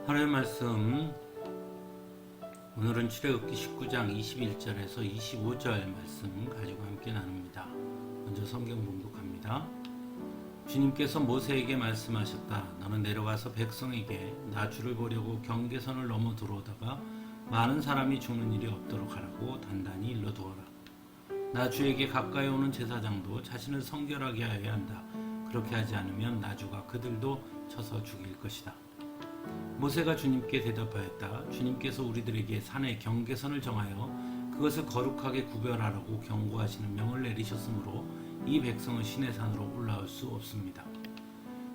하나님의 말씀, 오늘은 출애굽기 19장 21절에서 25절 말씀 가지고 함께 나눕니다. 먼저 성경 봉독합니다. 주님께서 모세에게 말씀하셨다. 너는 내려가서 백성에게 나 주를 보려고 경계선을 넘어 들어오다가 많은 사람이 죽는 일이 없도록 하라고 단단히 일러두어라. 나 주에게 가까이 오는 제사장도 자신을 성결하게 하여야 한다. 그렇게 하지 않으면 나 주가 그들도 쳐서 죽일 것이다. 모세가 주님께 대답하였다. 주님께서 우리들에게 산의 경계선을 정하여 그것을 거룩하게 구별하라고 경고하시는 명을 내리셨으므로 이 백성은 시내 산으로 올라올 수 없습니다.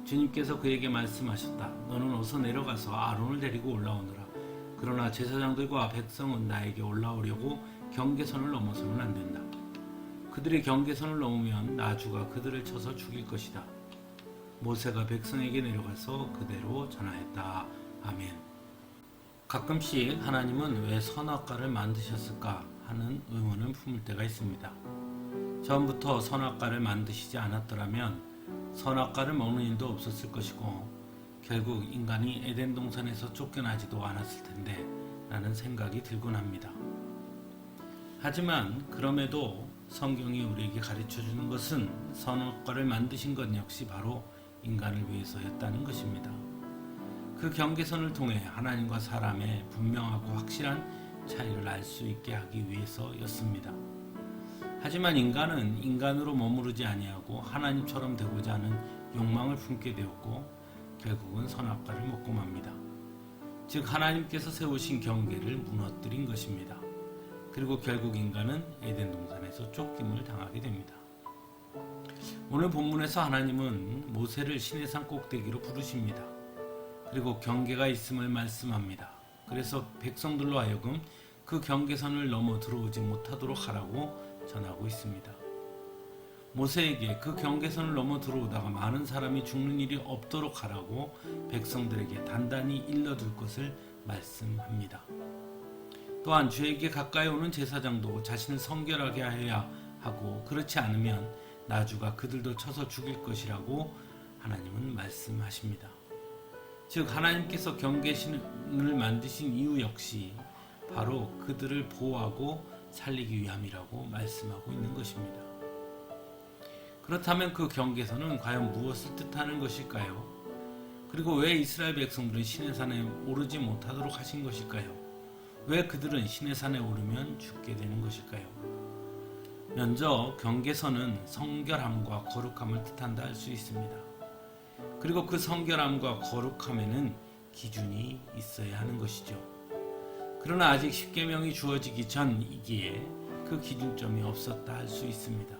주님께서 그에게 말씀하셨다. 너는 어서 내려가서 아론을 데리고 올라오너라. 그러나 제사장들과 백성은 나에게 올라오려고 경계선을 넘어서는 안 된다. 그들이 경계선을 넘으면 나 주가 그들을 쳐서 죽일 것이다. 모세가 백성에게 내려가서 그대로 전하였다. 아멘. 가끔씩 하나님은 왜 선악과를 만드셨을까 하는 의문을 품을 때가 있습니다. 처음부터 선악과를 만드시지 않았더라면 선악과를 먹는 일도 없었을 것이고 결국 인간이 에덴 동산에서 쫓겨나지도 않았을 텐데 라는 생각이 들곤 합니다. 하지만 그럼에도 성경이 우리에게 가르쳐주는 것은 선악과를 만드신 것 역시 바로 인간을 위해서였다는 것입니다. 그 경계선을 통해 하나님과 사람의 분명하고 확실한 차이를 알 수 있게 하기 위해서였습니다. 하지만 인간은 인간으로 머무르지 아니하고 하나님처럼 되고자 하는 욕망을 품게 되었고 결국은 선악과를 먹고 맙니다. 즉 하나님께서 세우신 경계를 무너뜨린 것입니다. 그리고 결국 인간은 에덴 동산에서 쫓김을 당하게 됩니다. 오늘 본문에서 하나님은 모세를 시내산 꼭대기로 부르십니다. 그리고 경계가 있음을 말씀합니다. 그래서 백성들로 하여금 그 경계선을 넘어 들어오지 못하도록 하라고 전하고 있습니다. 모세에게 그 경계선을 넘어 들어오다가 많은 사람이 죽는 일이 없도록 하라고 백성들에게 단단히 일러둘 것을 말씀합니다. 또한 주에게 가까이 오는 제사장도 자신을 성결하게 하여야 하고 그렇지 않으면 나주가 그들도 쳐서 죽일 것이라고 하나님은 말씀하십니다. 즉 하나님께서 경계선을 만드신 이유 역시 바로 그들을 보호하고 살리기 위함이라고 말씀하고 있는 것입니다. 그렇다면 그 경계선은 과연 무엇을 뜻하는 것일까요? 그리고 왜 이스라엘 백성들은 시내산에 오르지 못하도록 하신 것일까요? 왜 그들은 시내산에 오르면 죽게 되는 것일까요? 먼저 경계선은 성결함과 거룩함을 뜻한다 할 수 있습니다. 그리고 그 성결함과 거룩함에는 기준이 있어야 하는 것이죠. 그러나 아직 십계명이 주어지기 전이기에 그 기준점이 없었다 할 수 있습니다.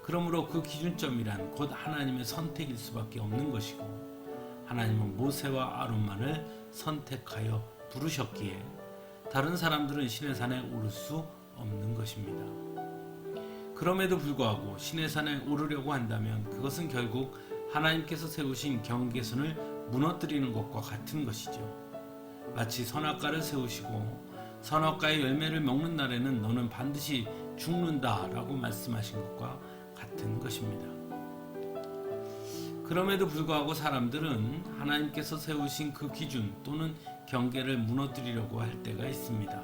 그러므로 그 기준점이란 곧 하나님의 선택일 수밖에 없는 것이고 하나님은 모세와 아론만을 선택하여 부르셨기에 다른 사람들은 시내산에 오를 수 없는 것입니다. 그럼에도 불구하고 시내산에 오르려고 한다면 그것은 결국 하나님께서 세우신 경계선을 무너뜨리는 것과 같은 것이죠. 마치 선악과를 세우시고 선악과의 열매를 먹는 날에는 너는 반드시 죽는다 라고 말씀하신 것과 같은 것입니다. 그럼에도 불구하고 사람들은 하나님께서 세우신 그 기준 또는 경계를 무너뜨리려고 할 때가 있습니다.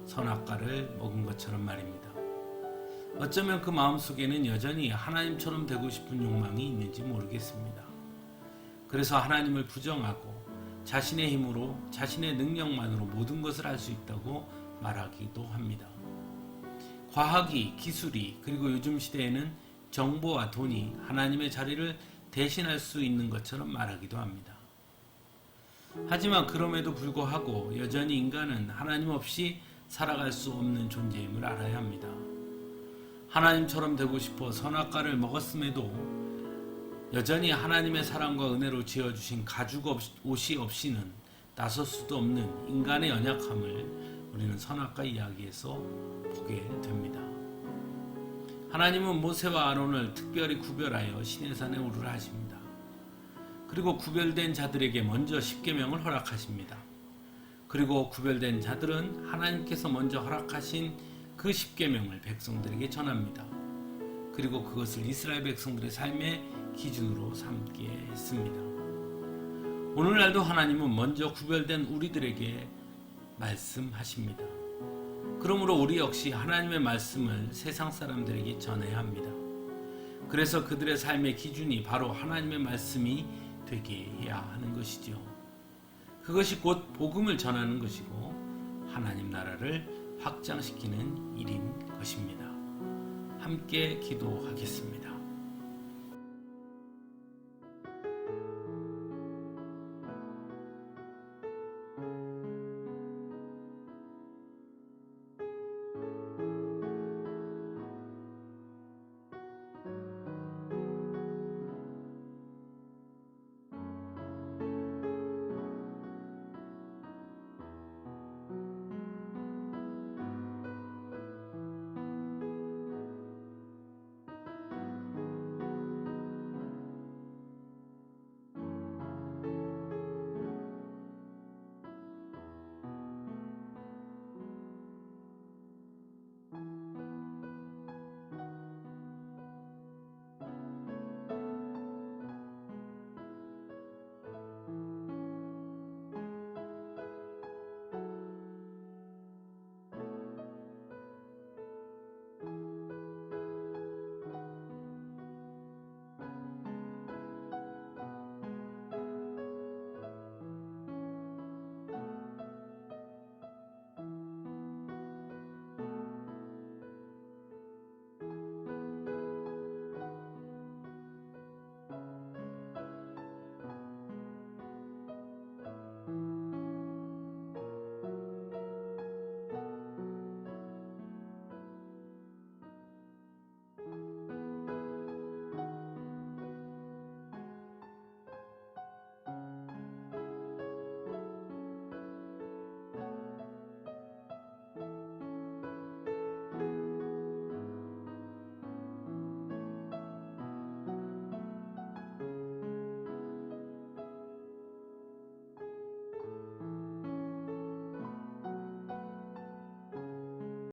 선악과를 먹은 것처럼 말입니다. 어쩌면 그 마음속에는 여전히 하나님처럼 되고 싶은 욕망이 있는지 모르겠습니다. 그래서 하나님을 부정하고 자신의 힘으로 자신의 능력만으로 모든 것을 할 수 있다고 말하기도 합니다. 과학이, 기술이 그리고 요즘 시대에는 정보와 돈이 하나님의 자리를 대신할 수 있는 것처럼 말하기도 합니다. 하지만 그럼에도 불구하고 여전히 인간은 하나님 없이 살아갈 수 없는 존재임을 알아야 합니다. 하나님처럼 되고 싶어 선악과를 먹었음에도 여전히 하나님의 사랑과 은혜로 지어주신 가죽 옷이 없이는 나설 수도 없는 인간의 연약함을 우리는 선악과 이야기에서 보게 됩니다. 하나님은 모세와 아론을 특별히 구별하여 시내산에 오르라 하십니다. 그리고 구별된 자들에게 먼저 십계명을 허락하십니다. 그리고 구별된 자들은 하나님께서 먼저 허락하신 그 십계명을 백성들에게 전합니다. 그리고 그것을 이스라엘 백성들의 삶의 기준으로 삼게 했습니다. 오늘날도 하나님은 먼저 구별된 우리들에게 말씀하십니다. 그러므로 우리 역시 하나님의 말씀을 세상 사람들에게 전해야 합니다. 그래서 그들의 삶의 기준이 바로 하나님의 말씀이 되게 해야 하는 것이죠. 그것이 곧 복음을 전하는 것이고 하나님 나라를 확장시키는 일인 것입니다. 함께 기도하겠습니다.